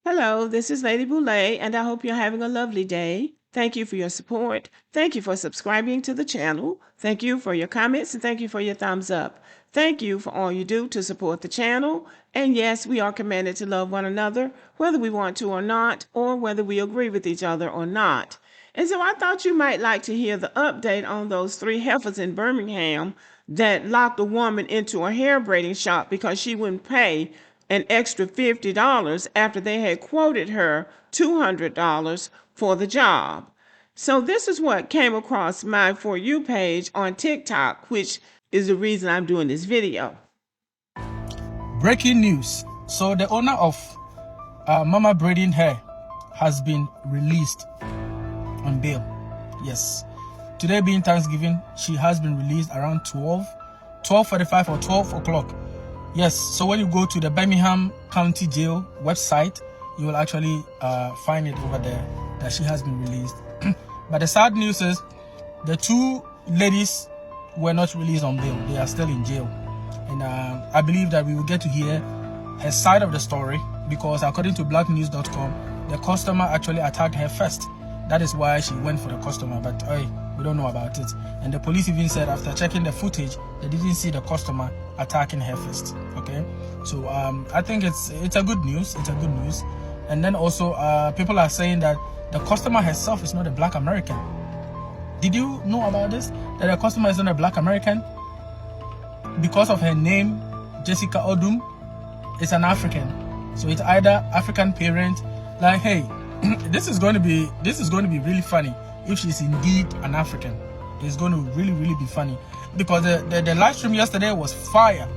Hello, this is Lady Boulay, and I hope you're having a lovely day. Thank you for your support. Thank you for subscribing to the channel. Thank you for your comments, and thank you for your thumbs up. Thank you for all you do to support the channel. And yes, we are commanded to love one another, whether we want to or not, or whether we agree with each other or not. And so I thought you might like to hear the update on those 3 heifers in Birmingham that locked a woman into a hair braiding shop because she wouldn't pay an extra $50 after they had quoted her $200 for the job. So this is what came across my For You page on TikTok, which is the reason I'm doing this video. Breaking news. So the owner of Mama Braiding Hair has been released on bail. Yes. Today being Thanksgiving, she has been released around 12:45 or 12 o'clock. Yes, so when you go to the Birmingham County Jail website, you will actually find it over there that she has been released. But the sad news is the 2 ladies were not released on bail. They are still in jail. And I believe that we will get to hear her side of the story because according to blacknews.com, the customer actually attacked her first. That is why she went for the customer, but we don't know about it. And the police even said after checking the footage, they didn't see the customer attacking her first. Okay, so I think it's a good news. It's a good news. And then also people are saying that the customer herself is not a Black American. Did you know about this? That the customer is not a Black American because of her name, Jessica Odum. It's an African, so it's either African parent. Like, hey, this is going to be really funny if she's indeed an African. It's going to really be funny because the live stream yesterday was fire,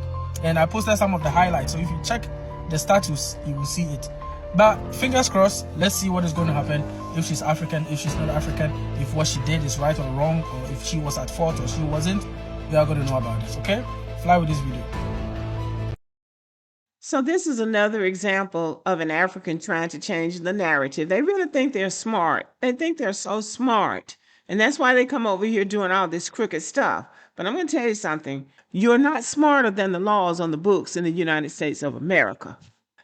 and I posted some of the highlights. So if you check the status, you will see it. But fingers crossed. Let's see what is going to happen. If she's African, if she's not African, if what she did is right or wrong, or if she was at fault or she wasn't. We are going to know about this. Okay, fly with this video. So this is another example of an African trying to change the narrative. They really think they're smart. They think they're so smart. And that's why they come over here doing all this crooked stuff. But I'm going to tell you something. You're not smarter than the laws on the books in the United States of America.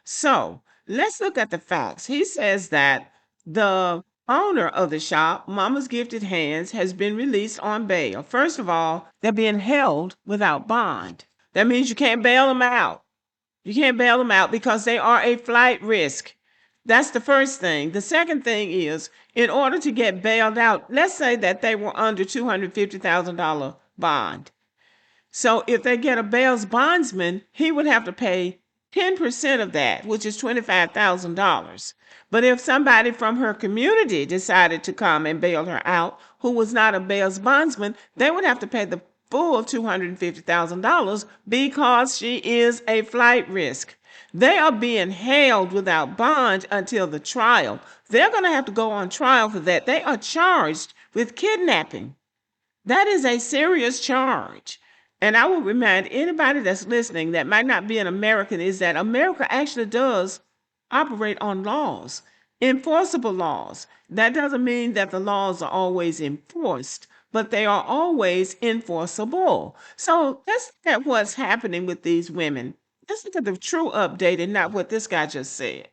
So let's look at the facts. He says that the owner of the shop, Mama's Gifted Hands, has been released on bail. First of all, they're being held without bond. That means you can't bail them out. You can't bail them out because they are a flight risk. That's the first thing. The second thing is, in order to get bailed out, let's say that they were under $250,000 bond. So if they get a bail's bondsman, he would have to pay 10% of that, which is $25,000. But if somebody from her community decided to come and bail her out, who was not a bail's bondsman, they would have to pay the full $250,000 because she is a flight risk. They are being held without bond until the trial. They're going to have to go on trial for that. They are charged with kidnapping. That is a serious charge. And I will remind anybody that's listening that might not be an American is that America actually does operate on laws, enforceable laws. That doesn't mean that the laws are always enforced, but they are always enforceable. So let's look at what's happening with these women. Let's look at the true update and not what this guy just said.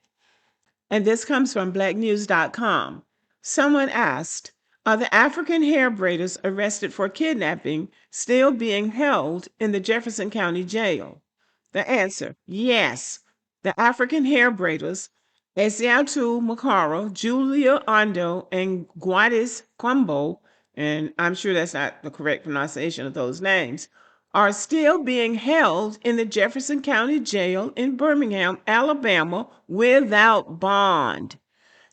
And this comes from blacknews.com. Someone asked, are the African hair braiders arrested for kidnapping still being held in the Jefferson County Jail? The answer, yes. The African hair braiders, Esiatu Makaro, Julia Ondo, and Gladys Kwambo, and I'm sure that's not the correct pronunciation of those names, are still being held in the Jefferson County Jail in Birmingham, Alabama, without bond.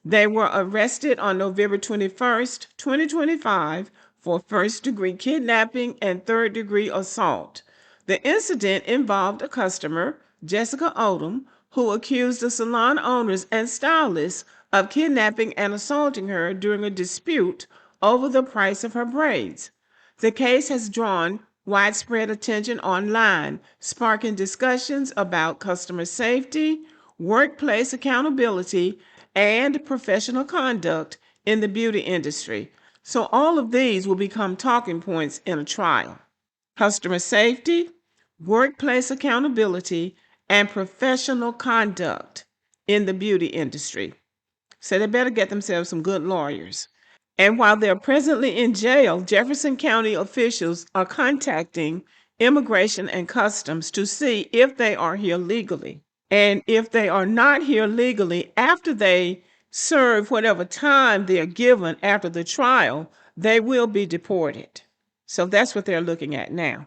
They were arrested on November 21st, 2025 for first-degree kidnapping and third-degree assault. The incident involved a customer, Jessica Odom, who accused the salon owners and stylists of kidnapping and assaulting her during a dispute over the price of her braids. The case has drawn widespread attention online, sparking discussions about customer safety, workplace accountability, and professional conduct in the beauty industry. So, all of these will become talking points in a trial: customer safety, workplace accountability, and professional conduct in the beauty industry. So, they better get themselves some good lawyers. And while they're presently in jail, Jefferson County officials are contacting Immigration and Customs to see if they are here legally. And if they are not here legally, after they serve whatever time they're given after the trial, they will be deported. So that's what they're looking at now.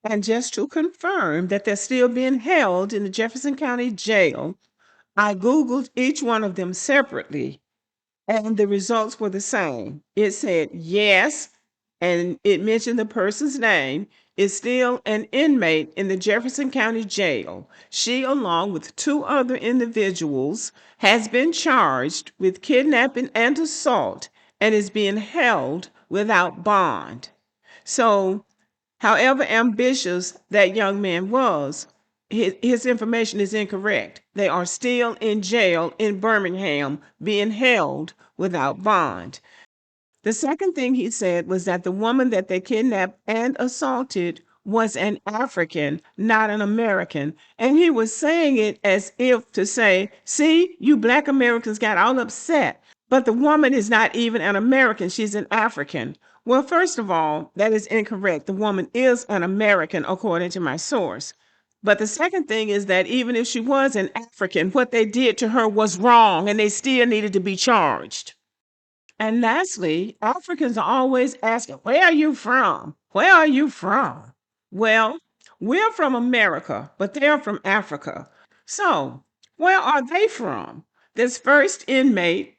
And just to confirm that they're still being held in the Jefferson County Jail, I Googled each one of them separately, and the results were the same. It said yes, and it mentioned the person's name, is still an inmate in the Jefferson County Jail. She, along with two other individuals, has been charged with kidnapping and assault and is being held without bond. So, however ambitious that young man was, his information is incorrect. They are still in jail in Birmingham being held without bond. The second thing he said was that the woman that they kidnapped and assaulted was an African, not an American. And he was saying it as if to say, see, you Black Americans got all upset, but the woman is not even an American, she's an African. Well, first of all, that is incorrect. The woman is an American, according to my source. But the second thing is that even if she was an African, what they did to her was wrong and they still needed to be charged. And lastly, Africans are always asking, where are you from? Where are you from? Well, we're from America, but they're from Africa. So, where are they from? This first inmate,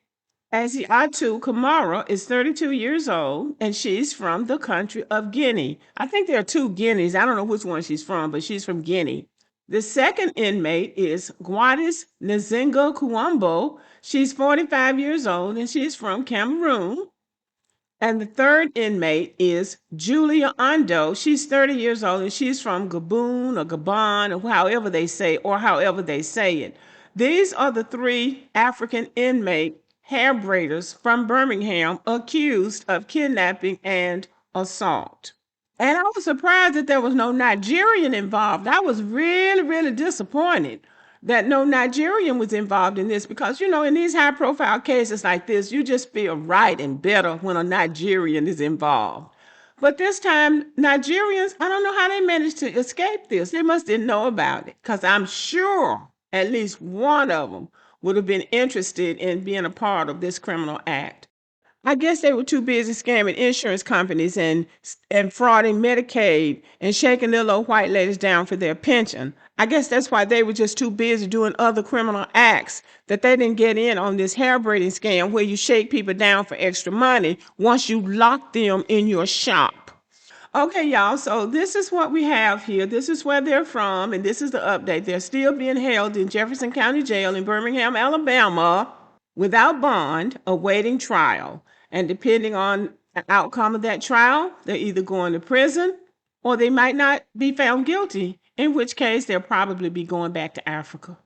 Asiatu Kamara, is 32 years old, and she's from the country of Guinea. I think there are two Guineas. I don't know which one she's from, but she's from Guinea. The second inmate is Gladys Nzinga Kuambo. She's 45 years old, and she's from Cameroon. And the third inmate is Julia Ando. She's 30 years old, and she's from Gabon or Gabon, or however they say it. These are the three African inmate hair braiders from Birmingham accused of kidnapping and assault. And I was surprised that there was no Nigerian involved. I was really, really disappointed that no Nigerian was involved in this because, you know, in these high profile cases like this, you just feel right and better when a Nigerian is involved. But this time, Nigerians, I don't know how they managed to escape this. They must didn't know about it because I'm sure at least one of them would have been interested in being a part of this criminal act. I guess they were too busy scamming insurance companies and frauding Medicaid and shaking their little white ladies down for their pension. I guess that's why they were just too busy doing other criminal acts that they didn't get in on this hair braiding scam where you shake people down for extra money once you lock them in your shop. Okay, y'all, so this is what we have here. This is where they're from, and this is the update. They're still being held in Jefferson County Jail in Birmingham, Alabama, without bond, awaiting trial. And depending on the outcome of that trial, they're either going to prison or they might not be found guilty, in which case they'll probably be going back to Africa.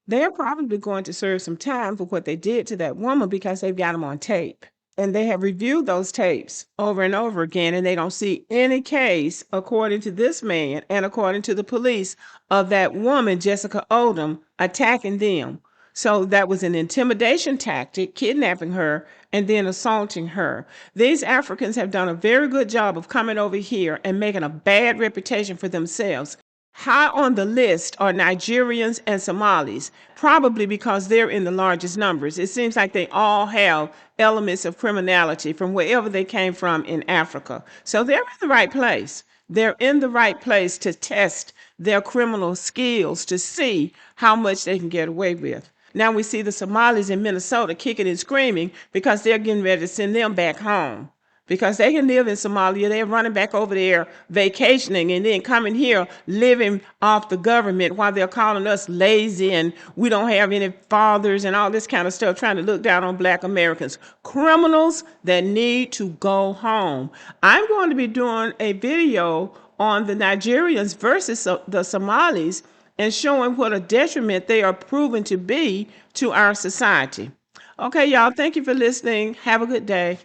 They're probably going to serve some time for what they did to that woman because they've got them on tape. And they have reviewed those tapes over and over again, and they don't see any case, according to this man and according to the police, of that woman, Jessica Odom, attacking them. So that was an intimidation tactic, kidnapping her and then assaulting her. These Africans have done a very good job of coming over here and making a bad reputation for themselves. High on the list are Nigerians and Somalis, probably because they're in the largest numbers. It seems like they all have elements of criminality from wherever they came from in Africa. So they're in the right place. They're in the right place to test their criminal skills to see how much they can get away with. Now we see the Somalis in Minnesota kicking and screaming because they're getting ready to send them back home. Because they can live in Somalia, they're running back over there vacationing and then coming here living off the government while they're calling us lazy and we don't have any fathers and all this kind of stuff, trying to look down on Black Americans. Criminals that need to go home. I'm going to be doing a video on the Nigerians versus the Somalis and showing what a detriment they are proven to be to our society. Okay, y'all, thank you for listening. Have a good day.